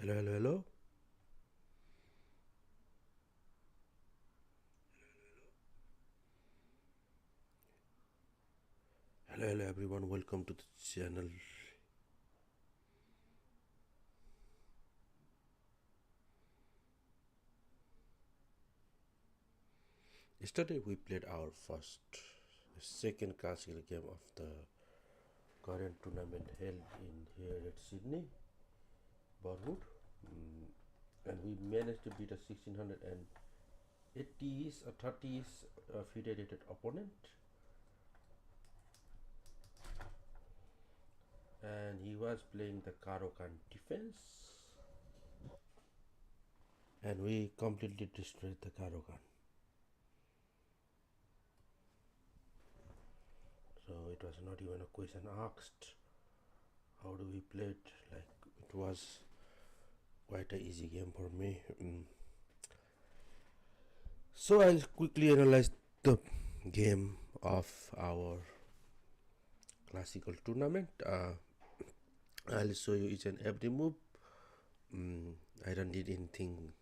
Hello, hello, hello. Hello, hello, everyone. Welcome to the channel. Yesterday we played our second classical game of the current tournament held in here at Sydney, Burwood, and we managed to beat a 1680s or 30s federated opponent, and he was playing the Karokan defense, and we completely destroyed the Karokan. So it was not even a question asked. How do we play it? Like, it was quite an easy game for me. So I'll quickly analyze the game of our classical tournament. I'll show you each and every move. I don't need anything.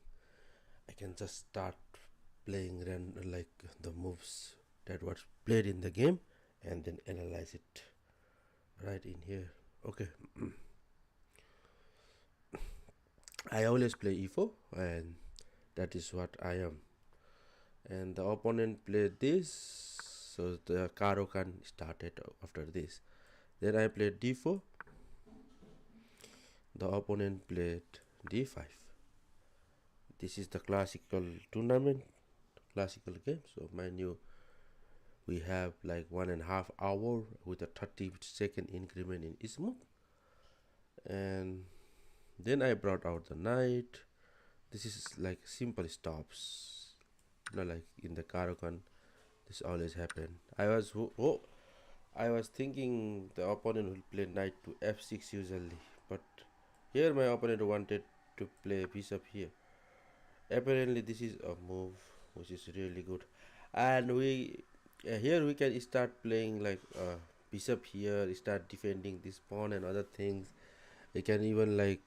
I can just start playing like the moves that was played in the game and then analyze it right in here. Okay. I always play e4, and that is what I am. And the opponent played this, so the Karokan started after this. Then I played d4. The opponent played d5. This is the classical tournament, classical game. So mind you, we have like 1.5 hour with a 30-second increment in each move. And then I brought out the knight. This is like simple stops, not like in the Karokan. This always happen. I was thinking the opponent will play knight to f6 usually, but here my opponent wanted to play bishop here. Apparently this is a move which is really good, and here we can start playing like bishop here, start defending this pawn and other things. We can even like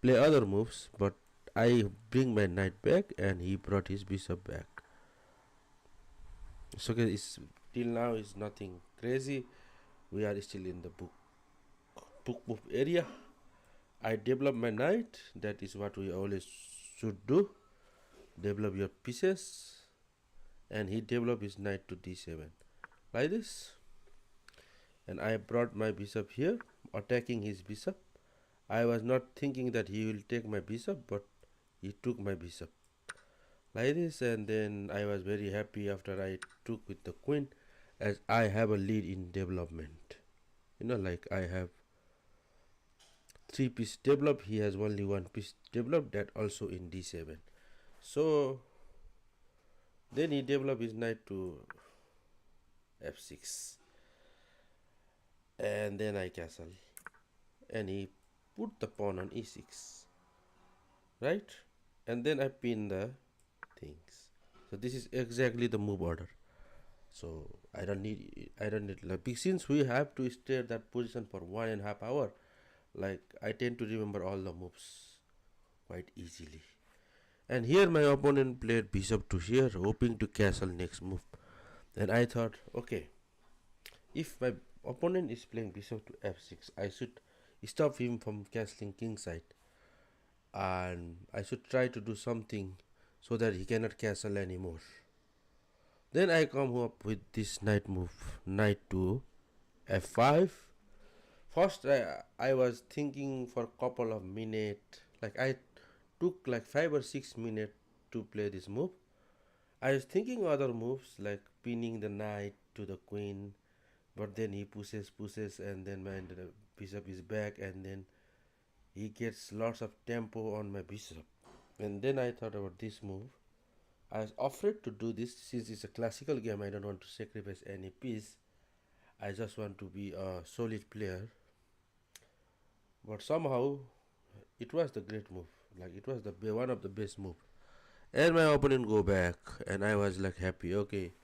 play other moves, but I bring my knight back and he brought his bishop back. It's okay. It's till now is nothing crazy. We are still in the book move area. I develop my knight. That is what we always should do. Develop your pieces, and he developed his knight to d7 like this. And I brought my bishop here, attacking his bishop. I was not thinking that he will take my bishop, but he took my bishop like this, and then I was very happy after I took with the queen, as I have a lead in development. Like I have 3 piece developed, he has only 1 piece developed, that also in d7. So then he developed his knight to f6, and then I castle, and he put the pawn on e6, right? And then I pin the things. So this is exactly the move order. So I don't need like, since we have to stay at that position for 1.5 hour, like I tend to remember all the moves quite easily. And here my opponent played bishop to here, hoping to castle next move. And I thought, okay, if my opponent is playing bishop to f6, I should stop him from castling kingside, and I should try to do something so that he cannot castle anymore. Then I come up with this knight move, knight to f5. First I was thinking for a couple of minutes, like I took like 5 or 6 minutes to play this move. I was thinking other moves like pinning the knight to the queen, but then he pushes, and then the bishop is back, and then he gets lots of tempo on my bishop. And then I thought about this move. I was afraid to do this since it's a classical game. I don't want to sacrifice any piece. I just want to be a solid player. But somehow it was the great move. Like it was the one of the best move. And my opponent go back, and I was like happy. Okay,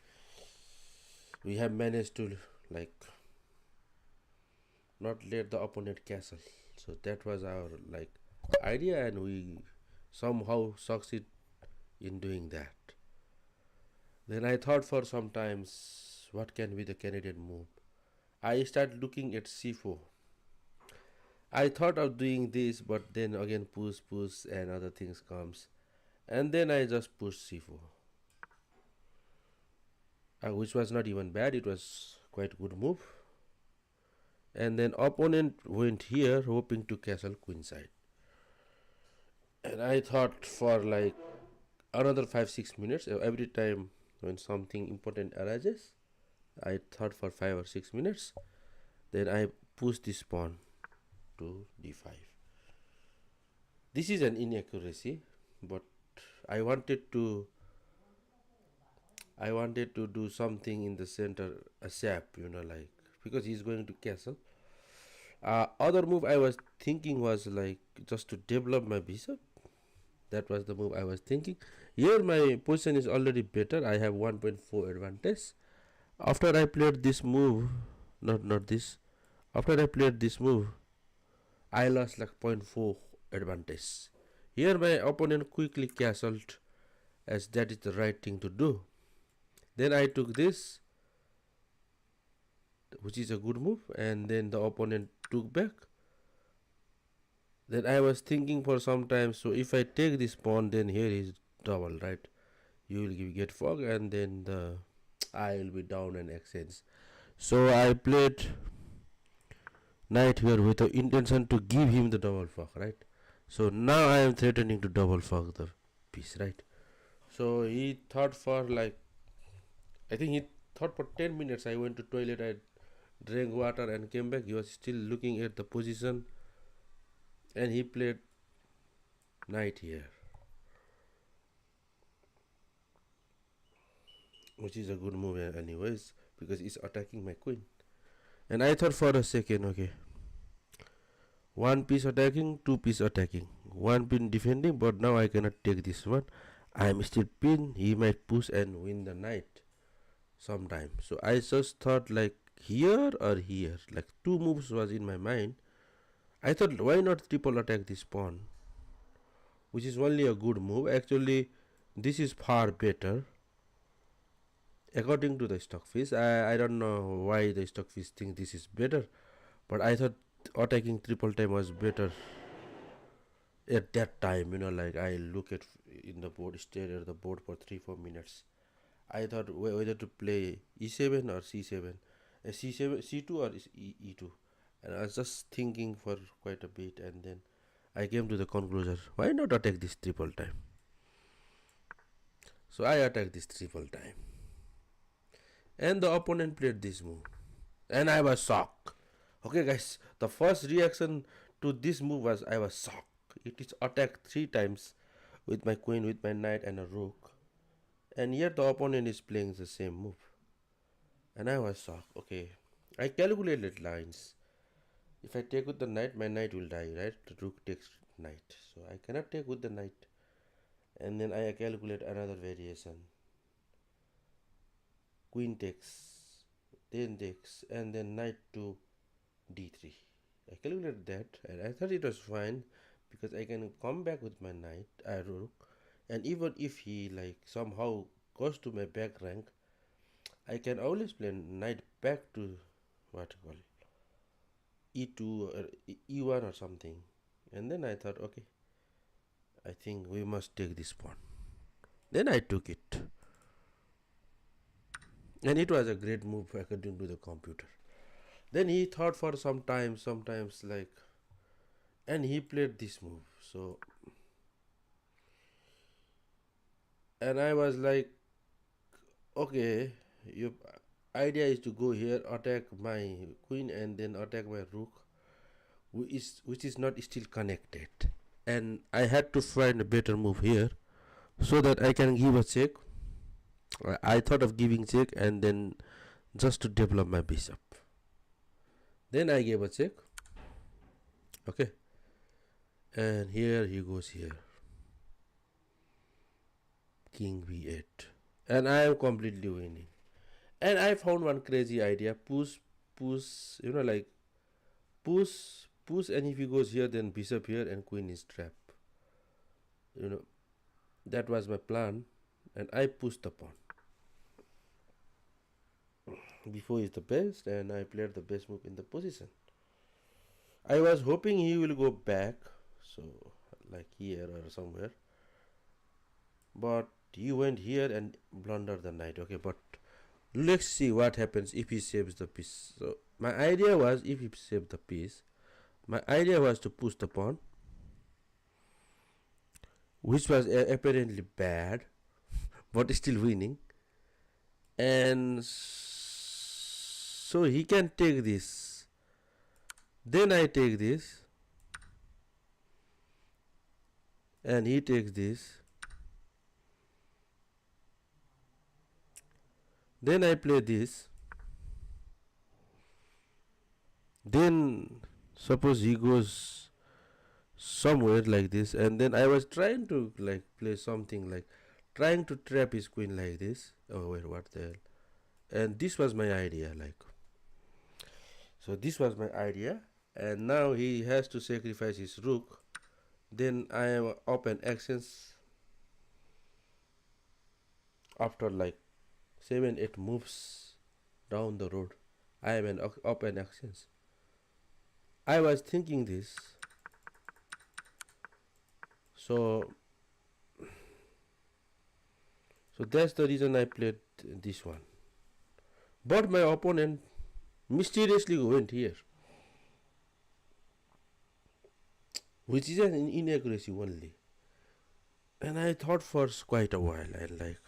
we have managed to like not let the opponent castle. So that was our like idea, and we somehow succeed in doing that. Then I thought for some times what can be the candidate move. I started looking at c4. I thought of doing this, but then again push and other things comes, and then I just pushed c4, which was not even bad. It was quite good move. And then opponent went here hoping to castle queenside, and I thought for like another 5-6 minutes every time when something important arises. I thought for 5 or 6 minutes. Then I pushed this pawn to d5. This is an inaccuracy, but I wanted to do something in the center, a sap, like because he's going to castle. Other move I was thinking was like just to develop my bishop. That was the move I was thinking. Here my position is already better. I have 1.4 advantage. After I played this move, not this. After I played this move, I lost like 0.4 advantage. Here my opponent quickly castled, as that is the right thing to do. Then I took this, which is a good move, and then the opponent took back. Then I was thinking for some time, so if I take this pawn, then here is double, right? You will get fog, and then the I will be down and exchange. So I played knight here with the intention to give him the double fog, right? So now I am threatening to double fog the piece, right? So he thought for like, I think he thought for 10 minutes. I went to toilet, I drank water and came back. He was still looking at the position, and he played knight here, which is a good move anyways, because it's attacking my queen. And I thought for a second, okay, one piece attacking, two piece attacking, one pin defending, but now I cannot take this one. I am still pin. He might push and win the knight sometime. So I just thought like here or here, like two moves was in my mind. I thought why not triple attack this pawn, which is only a good move. Actually, this is far better according to the stockfish. I don't know why the stockfish think this is better, but I thought attacking triple time was better at that time. Like I look at in the board, stare at the board for 3-4 minutes. I thought whether to play e7 or c7, c7, c2 or e2, and I was just thinking for quite a bit, and then I came to the conclusion: why not attack this triple time? So I attacked this triple time, and the opponent played this move, and I was shocked. Okay, guys, the first reaction to this move was I was shocked. It is attacked 3 times with my queen, with my knight, and a rook, and yet the opponent is playing the same move, and I was shocked. Okay, I calculated lines. If I take with the knight, my knight will die, right? The rook takes knight, so I cannot take with the knight. And then I calculate another variation. Queen takes, then takes, and then knight to d3. I calculated that, and I thought it was fine because I can come back with my knight, rook, and even if he like somehow goes to my back rank, I can always play knight back to what you call e2 or e1 or something. And then I thought, okay, I think we must take this pawn. Then I took it, and it was a great move according to the computer. Then he thought for some time, sometimes like, and he played this move. So, and I was like, okay, your idea is to go here, attack my queen, and then attack my rook, which is not still connected. And I had to find a better move here so that I can give a check. I thought of giving check and then just to develop my bishop. Then I gave a check. Okay. And here he goes here. King b8. And I am completely winning. And I found one crazy idea. Push, like push, push, and if he goes here, then bishop here, and queen is trapped. That was my plan, and I pushed the pawn. Before is the best, and I played the best move in the position. I was hoping he will go back, so like here or somewhere, but he went here and blundered the knight. Okay, but let's see what happens if he saves the piece. So my idea was, if he saved the piece, my idea was to push the pawn, which was apparently bad, but still winning. And so he can take this. Then I take this, and he takes this. Then I play this. Then suppose he goes somewhere like this, and then I was trying to like play something like trying to trap his queen like this. Oh wait, what the hell? And this was my idea, like, so this was my idea, and now he has to sacrifice his rook. Then I am up and actions after like 7-8 moves down the road. I am an up and actions. I was thinking this, so that's the reason I played this one. But my opponent mysteriously went here, which is an inaccuracy only. And I thought for quite a while, and like,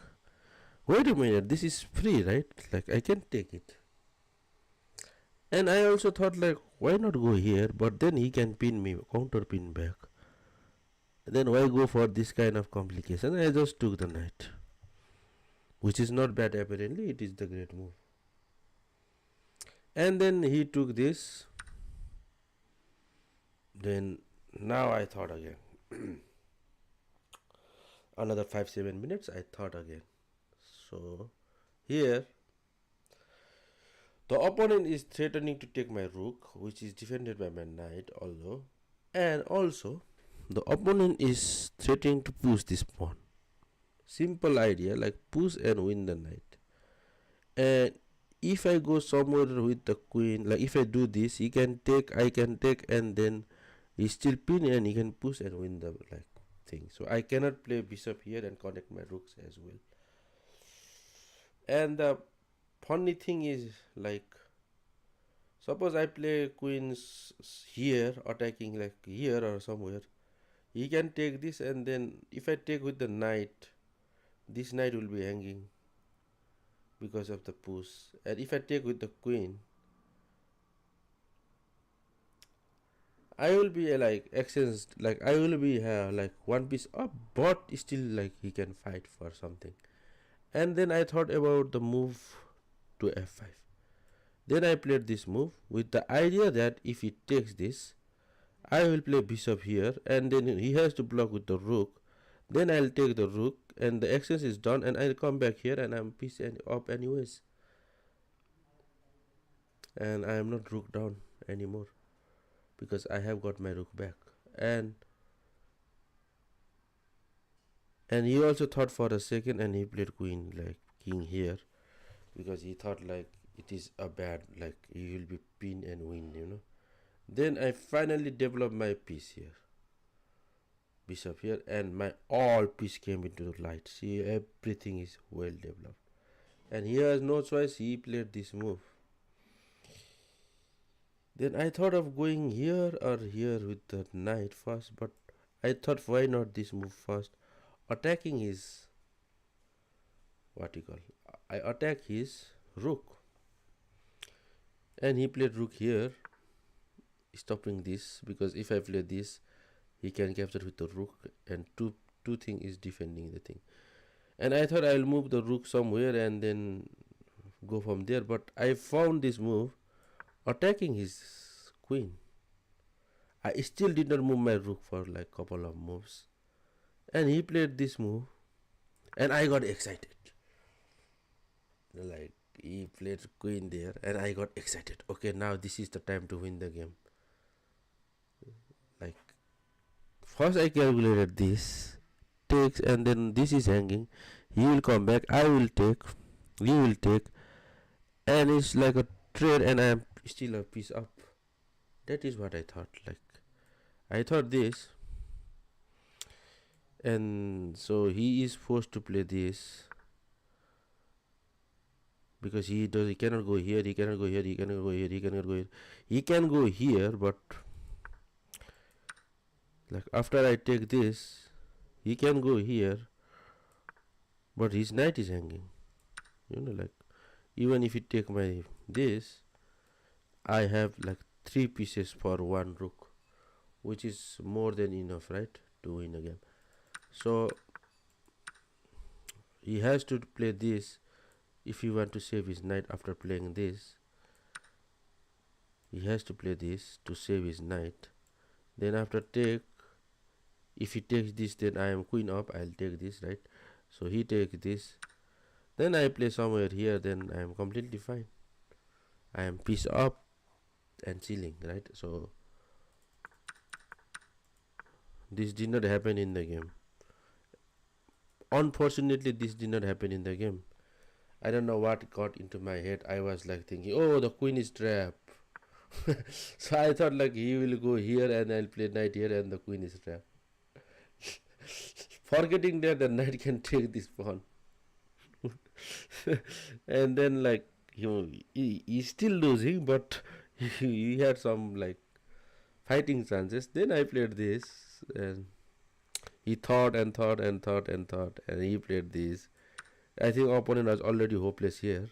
wait a minute, this is free, right? Like, I can take it. And I also thought like, why not go here? But then he can pin me, counter pin back. Then why go for this kind of complication? I just took the knight, which is not bad apparently. It is the great move. And then he took this. Then now I thought again. Another 5-7 minutes I thought again. So here the opponent is threatening to take my rook, which is defended by my knight, and also the opponent is threatening to push this pawn. Simple idea, like push and win the knight. And if I go somewhere with the queen, like if I do this, he can take, I can take, and then he still pin, and he can push and win the like thing. So I cannot play bishop here and connect my rooks as well. And the funny thing is, like, suppose I play queens here, attacking like here or somewhere, he can take this, and then if I take with the knight, this knight will be hanging because of the push. And if I take with the queen, I will be like exchanged, like I will be like one piece up, but still like he can fight for something. And then I thought about the move to f5. Then I played this move with the idea that if he takes this, I will play bishop here, and then he has to block with the rook. Then I'll take the rook, and the exchange is done, and I'll come back here, and I'm piece up anyways. And I am not rook down anymore because I have got my rook back. And he also thought for a second, and he played queen, like king here, because he thought like it is a bad, like he will be pin and win. Then I finally developed my piece here, bishop here, and my all piece came into the light. See, everything is well developed, and he has no choice. He played this move. Then I thought of going here or here with the knight first, but I thought why not this move first, attacking his, what you call, I attack his rook, and he played rook here, stopping this, because if I play this, he can capture with the rook, and two thing is defending the thing. And I thought I'll move the rook somewhere and then go from there, but I found this move attacking his queen. I still did not move my rook for like couple of moves, and he played this move, and I got excited. Like he played queen there, and I got excited. Okay, now this is the time to win the game. First I calculated this takes, and then this is hanging. He will come back. I will take. You will take, and it's like a trade, and I am still a piece up. That is what I thought. Like I thought this, and so he is forced to play this because he cannot go here. He cannot go here. He cannot go here. He cannot go here. He can go here, but like after I take this, he can go here, but his knight is hanging. Like even if you take my this, I have like 3 pieces for one rook, which is more than enough, right, to win a game. So he has to play this if he want to save his knight. After playing this, he has to play this to save his knight. Then after take, if he takes this, then I am queen up. I'll take this, right? So he takes this. Then I play somewhere here. Then I am completely fine. I am piece up and chilling, right? So this did not happen in the game. Unfortunately, this did not happen in the game. I don't know what got into my head. I was like thinking, oh, the queen is trapped. So I thought like he will go here and I'll play knight here and the queen is trapped. Forgetting that the knight can take this pawn. And then like he's still losing, but he had some like fighting chances. Then I played this, and he thought and thought and thought and thought, and he played this. I think opponent was already hopeless here.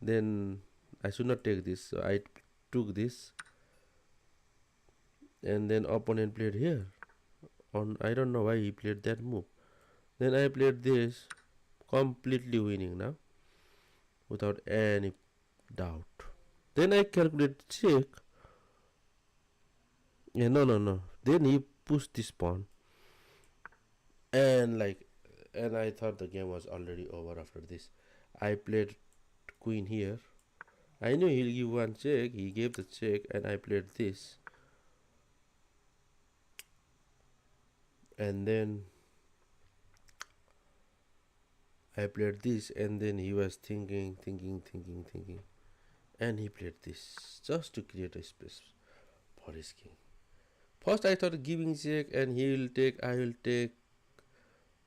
Then I should not take this, so I took this, and then opponent played here. On I don't know why he played that move. Then I played this, completely winning now, without any doubt. Then I calculate check. Yeah, no. Then he pushed this pawn, and and I thought the game was already over after this. I played queen here. I knew he'll give one check. He gave the check, and I played this. And then I played this, and then he was thinking, and he played this just to create a space for his king. First, I thought giving check, and he will take, I will take,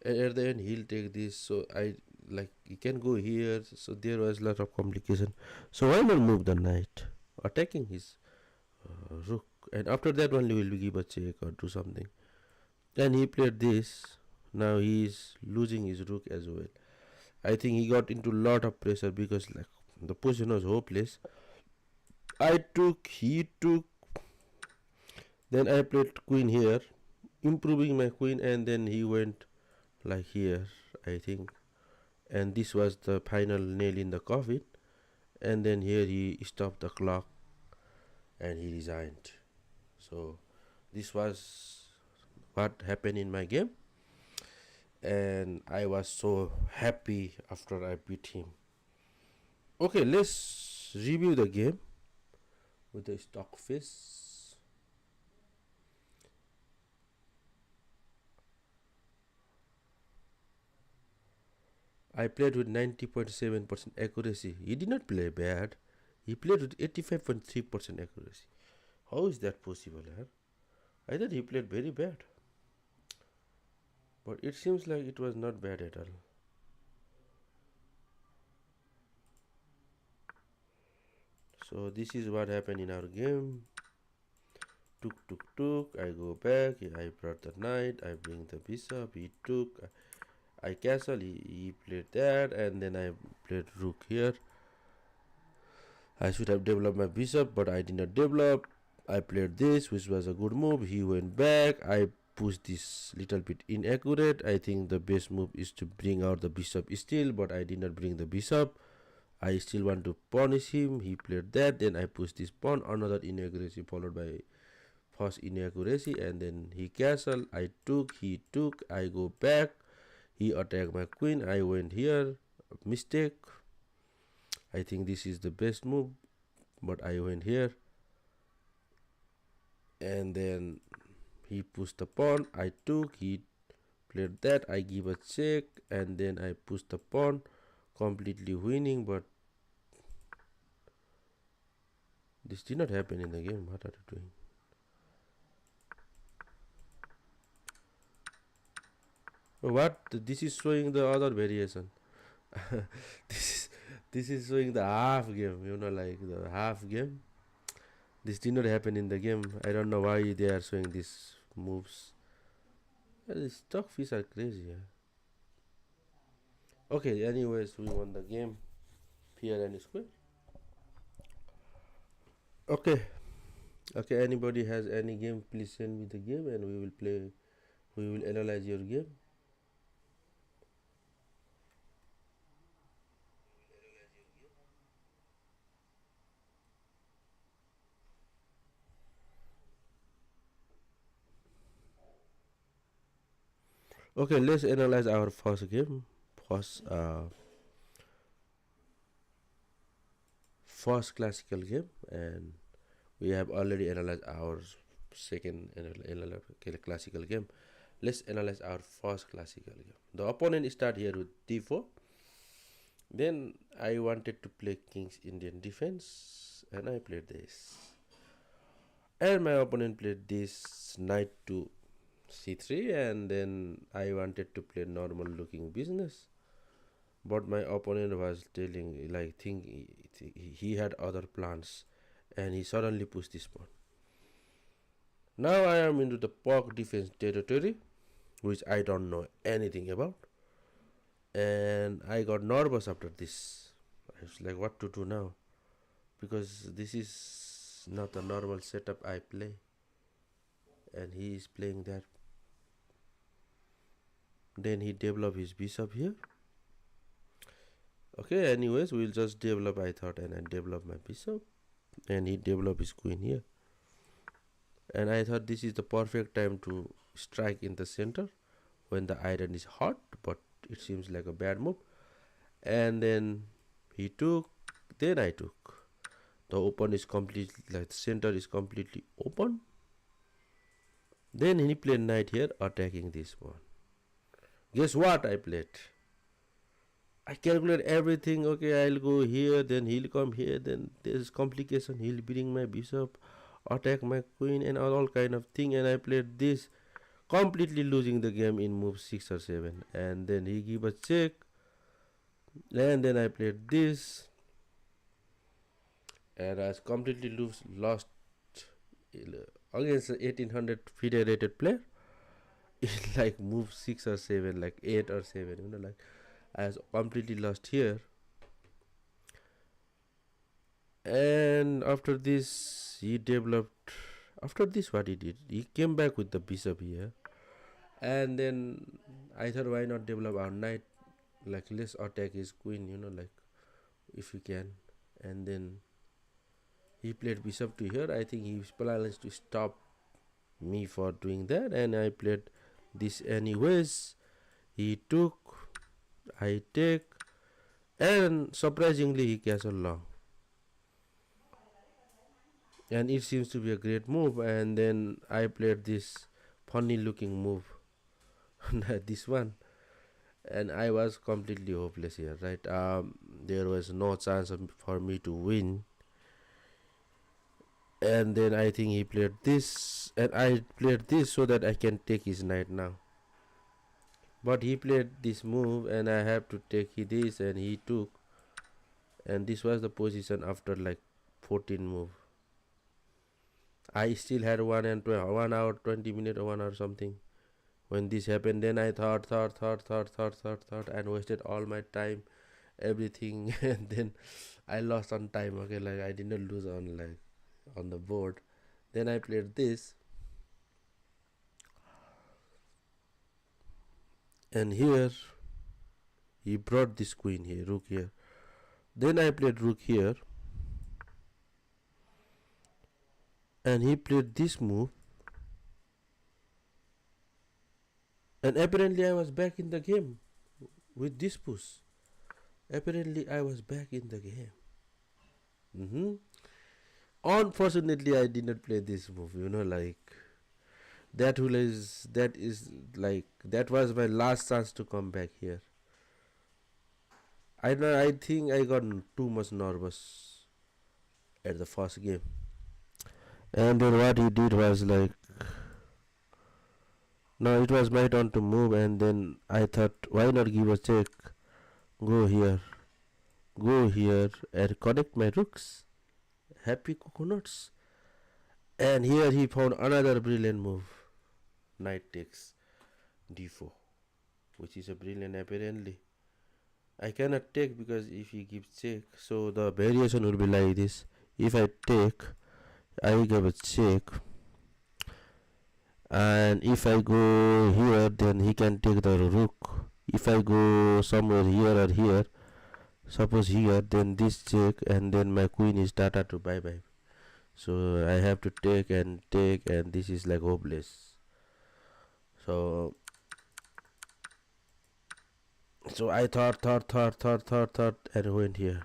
and at the end he'll take this. So I like he can go here. So there was a lot of complication. So why not move the knight, attacking his rook, and after that only will we give a check or do something. Then he played this. Now he is losing his rook as well. I think he got into a lot of pressure because like the position was hopeless. I took, he took, then I played queen here, improving my queen, and then he went like here, I think. And this was the final nail in the coffin. And then here he stopped the clock and he resigned. So this was what happened in my game, and I was so happy after I beat him. Okay, let's review the game with the stock face. I played with 90.7% accuracy. He did not play bad. He played with 85.3% accuracy. How is that possible? Huh? I thought he played very bad. But it seems like it was not bad at all. So this is what happened in our game. Took. I go back. I brought the knight. I bring the bishop. He took. I castle. He played that, and then I played rook here. I should have developed my bishop, but I did not develop. I played this, which was a good move. He went back. I pushed this little bit inaccurate. I think the best move is to bring out the bishop still, but I did not bring the bishop. I still want to punish him. He played that. Then I pushed this pawn. Another inaccuracy followed by first inaccuracy, and then he castle. I took. He took. I go back. He attacked my queen. I went here. Mistake. I think this is the best move, but I went here, and then He pushed the pawn, I took, he played that, I give a check, and then I push the pawn, completely winning. But this did not happen in the game. What are you doing? What? This is showing the other variation. this is this is showing the half game, like the half game. This did not happen in the game. I don't know why they are showing these moves. These stockfish are crazy. Yeah? Okay, anyways, we won the game. Fair and square. Okay. Okay, anybody has any game, please send me the game and we will play. We will analyze your game. Okay, let's analyze our first game. First, first classical game, and we have already analyzed our second classical game. Let's analyze our first classical game. The opponent start here with d4. Then I wanted to play King's Indian defense, and I played this. And my opponent played this knight to c3, and then I wanted to play normal looking business. But my opponent was telling, like, he had other plans, and he suddenly pushed this pawn. Now I am into the pock defense territory, which I don't know anything about, and I got nervous after this. I was like, what to do now? Because this is not a normal setup I play, and he is playing that. Then he developed his bishop here. Okay, anyways, we'll just develop, I thought, and I develop my bishop, and he developed his queen here. And I thought this is the perfect time to strike in the center when the iron is hot, but it seems like a bad move. And then he took, then I took. The open is completely, like the center is completely open. Then he played knight here, attacking this one. Guess what I played? I calculate everything. Okay, I'll go here, then he'll come here, then there's complication. He'll bring my bishop, attack my queen, and all kind of thing. And I played this, completely losing the game in move 6 or 7. And then he give a check, and then I played this, and I completely lost against an 1800 FIDE rated player in like move 6 or 7, like 8 or 7, like I was completely lost here. And after this he developed, after this what he did, he came back with the bishop here, and then I thought, why not develop our knight, like let's attack his queen, like if we can. And then he played bishop to here. I think he plans to stop me for doing that, and I played this anyways. He took, I take, and surprisingly he castled long, and it seems to be a great move. And then I played this funny looking move, this one, and I was completely hopeless here, right? There was no chance for me to win. And then I think he played this, and I played this so that I can take his knight now. But he played this move, and I have to take this, and he took, and this was the position after like 14 move. I still had 1 hour 20 minutes or 1 hour something when this happened. Then I thought, and wasted all my time, everything, and then I lost on time. Okay, like I did not lose on like on the board. Then I played this, and here he brought this queen here, rook here. Then I played rook here, and he played this move, and apparently I was back in the game with this push. Apparently I was back in the game. Unfortunately I did not play this move, like that is like that was my last chance to come back here. I know. I think I got too much nervous at the first game, and then what he did was like, no, it was my turn to move, and then I thought, why not give a check? Go here, go here, and connect my rooks. Happy coconuts. And here he found another brilliant move. Knight takes d4, which is a brilliant apparently. I cannot take because if he gives check, so the variation will be like this. If I take, I give a check, and if I go here, then he can take the rook. If I go somewhere here or here, suppose here, then this check, and then my queen is data to bye bye. So I have to take, and this is like hopeless. So I thought, and went here.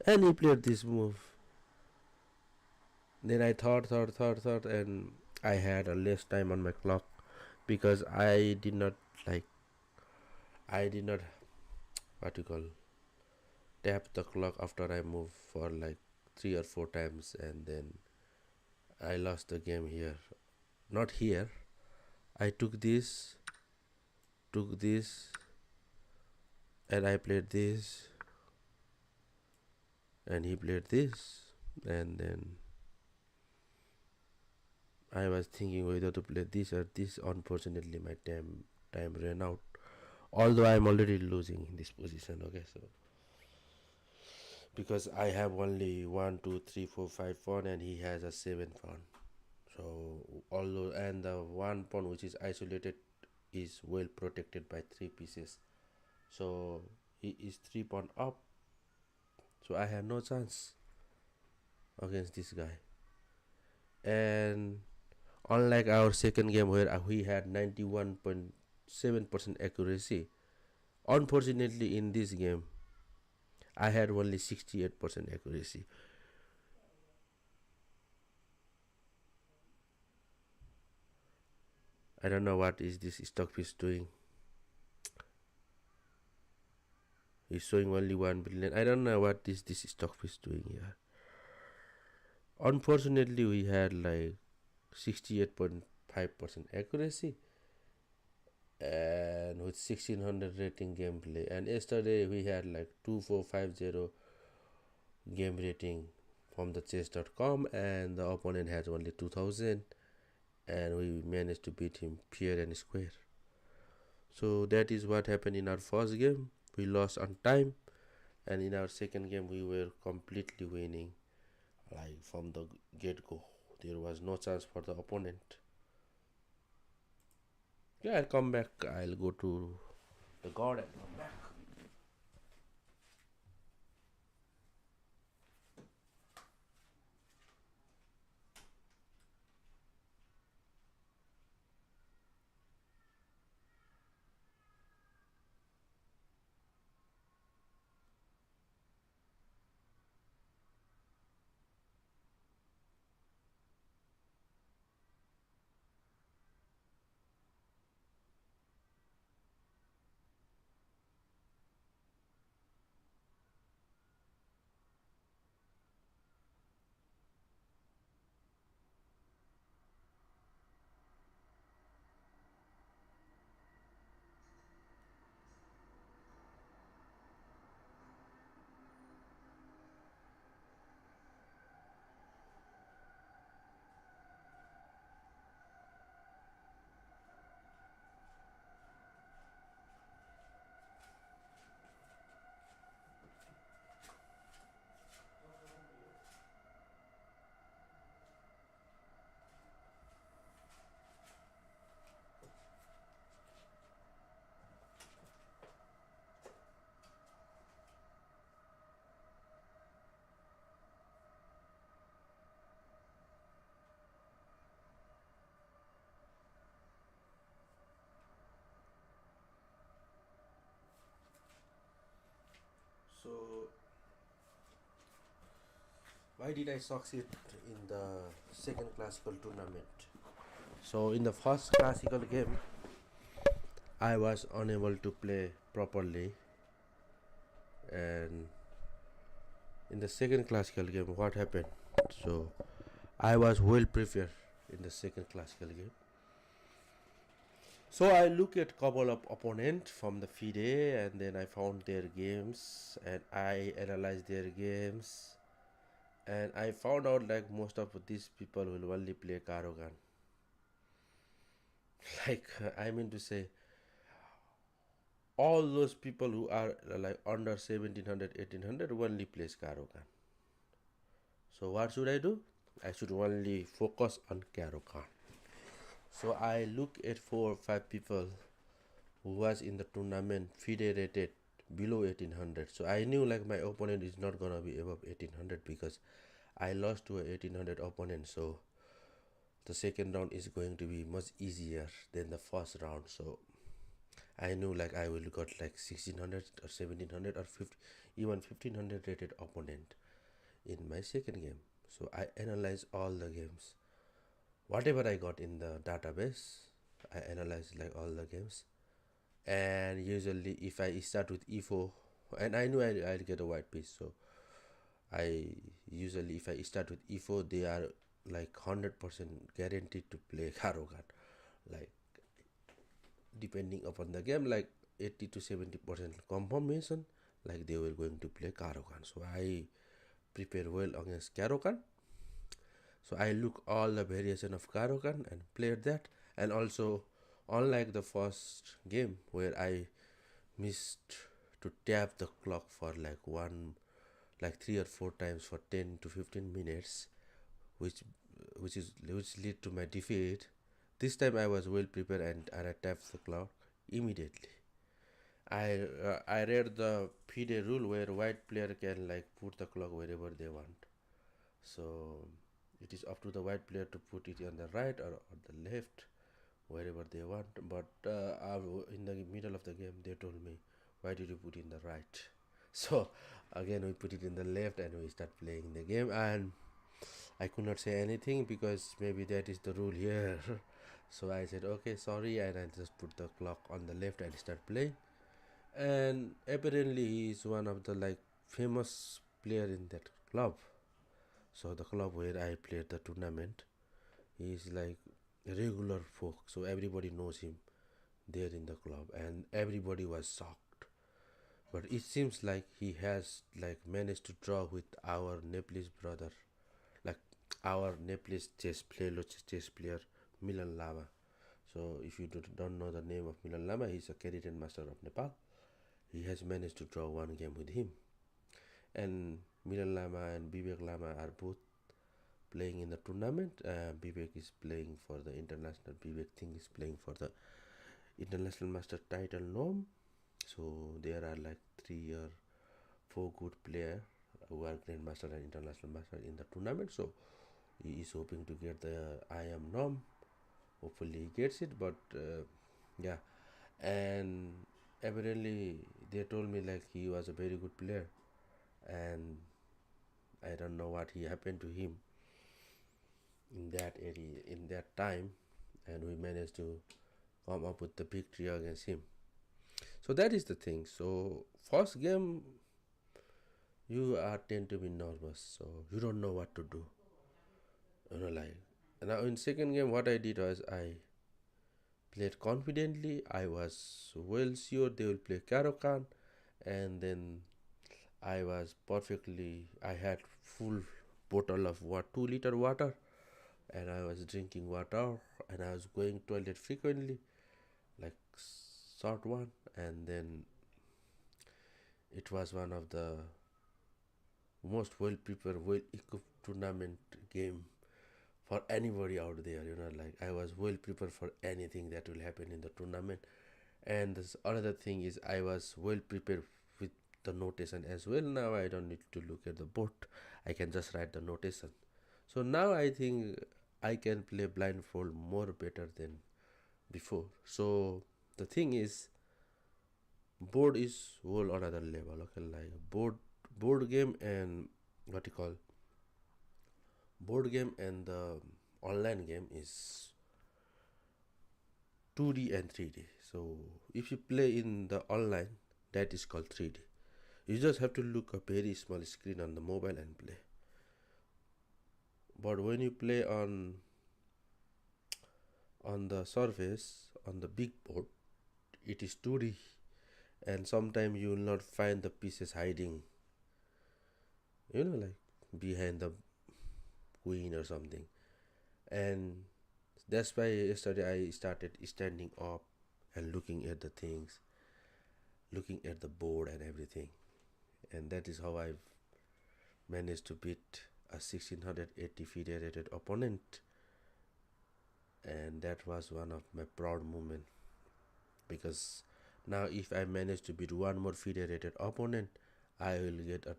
And he played this move. Then I thought, and I had a less time on my clock because like, I did not, what you call, tap the clock after I moved for like 3 or 4 times, and then I lost the game here. Not here. I took this, and I played this, and he played this, and then I was thinking whether to play this or this. Unfortunately, my time ran out. Although I am already losing in this position. Okay, so because I have only 1, 2, 3, 4, 5 pawn, and he has a 7 pawn. So although, and the one pawn which is isolated is well protected by 3 pieces. So he is 3 pawn up. So I have no chance against this guy. And unlike our second game where we had 91.7% accuracy, unfortunately in this game I had only 68% accuracy. I don't know what is this stockfish doing. He's showing only 1 billion. I don't know what is this stockfish doing here. Unfortunately, we had like 68.5% accuracy and with 1600 rating gameplay. And yesterday we had like 2450 game rating from the chess.com, and the opponent has only 2000, and we managed to beat him fair and square. So that is what happened in our first game. We lost on time, and in our second game we were completely winning, like from the get-go. There was no chance for the opponent. Yeah, I'll come back. I'll go to the god and come back. So why did I succeed in the second classical tournament? So in the first classical game, I was unable to play properly, and in the second classical game, what happened? So I was well prepared in the second classical game. So I look at couple of opponents from the FIDE, and then I found their games and I analyzed their games, and I found out like most of these people will only play Karogan. Like I mean to say, all those people who are like under 1700, 1800 only plays Karogan. So what should I do? I should only focus on Karogan. So I look at 4 or 5 people who was in the tournament FIDE rated below 1800. So I knew like my opponent is not gonna be above 1800 because I lost to a 1800 opponent. So the second round is going to be much easier than the first round. So I knew like I will got like 1600 or 1700 or 50, even 1500 rated opponent in my second game. So I analyzed all the games. Whatever I got in the database, I analyzed like all the games. And usually if I start with e4, and I knew I'll get a white piece, so I usually if I start with e4, they are like 100% guaranteed to play Karogan. Like depending upon the game, like 80 to 70% confirmation, like they were going to play Karogan. So I prepare well against Karogan. So I look all the variation of Karogan and played that. And also, unlike the first game where I missed to tap the clock for like 3 or 4 times for 10 to 15 minutes, which which led to my defeat. This time I was well prepared, and I tapped the clock immediately. I read the FIDE rule where white player can like put the clock wherever they want. So it is up to the white player to put it on the right or the left, wherever they want. But in the middle of the game, they told me, "Why did you put in the right?" So again, we put it in the left, and we start playing the game. And I could not say anything because maybe that is the rule here. So I said, "Okay, sorry," and I just put the clock on the left and start playing. And apparently, he is one of the like famous player in that club. So the club where I played the tournament, he is like a regular folk, so everybody knows him there in the club, and everybody was shocked. But it seems like he has like managed to draw with our Nepalese brother, like our Nepalese chess player Milan Lama. So if you don't know the name of Milan Lama, he's a Canadian master of Nepal. He has managed to draw one game with him, and Milan Lama and Vivek Lama are both playing in the tournament. Vivek is playing for the international. Vivek Singh is playing for the international master title norm. So there are like 3 or 4 good players who are grandmaster and international master in the tournament. So he is hoping to get the IM norm. Hopefully he gets it. But yeah, and evidently they told me like he was a very good player, and I don't know what he happened to him in that area in that time, and we managed to come up with the victory against him. So that is the thing. So first game you are tend to be nervous, so you don't know what to do. Like now in second game, what I did was I played confidently. I was well sure they will play Karokan, and then I was perfectly. I had full bottle of 2 liter water, and I was drinking water, and I was going toilet frequently, like short one, and then it was one of the most well prepared, well equipped tournament game for anybody out there. Like I was well prepared for anything that will happen in the tournament. And this another thing is I was well prepared with the notation as well. Now I don't need to look at the board. I can just write the notation. So now I think I can play blindfold more better than before. So the thing is board is whole another level. Okay, like board game and what you call board game and the online game is 2D and 3D. So if you play in the online, that is called 3D. You just have to look a very small screen on the mobile and play. But when you play on the surface, on the big board, it is 2D, and sometimes you will not find the pieces hiding, like behind the queen or something. And that's why yesterday I started standing up and looking at the things, looking at the board and everything. And that is how I've managed to beat a 1680 FIDE rated opponent. And that was one of my proud moments, because now if I manage to beat one more FIDE rated opponent, I will get a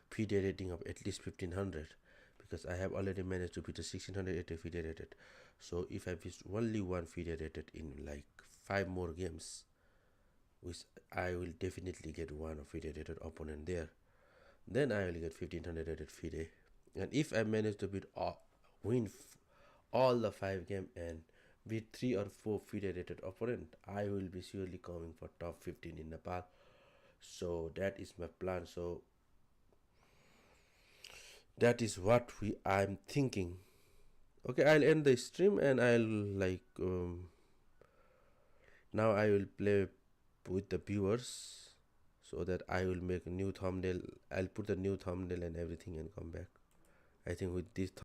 FIDE rating of at least 1500, because I have already managed to beat a 1680 FIDE rated. So if I beat only one FIDE rated in like 5 more games, which I will definitely get one FIDE rated opponent there, then I will get 1500 rated FIDE. And if I manage to win all the 5 game and beat 3 or 4 FIDE rated opponent, I will be surely coming for top 15 in Nepal. So that is my plan. So that is what I'm thinking. Okay, I'll end the stream and I'll now I will play with the viewers, so that I will make a new thumbnail. I'll put the new thumbnail and everything and come back. I think with this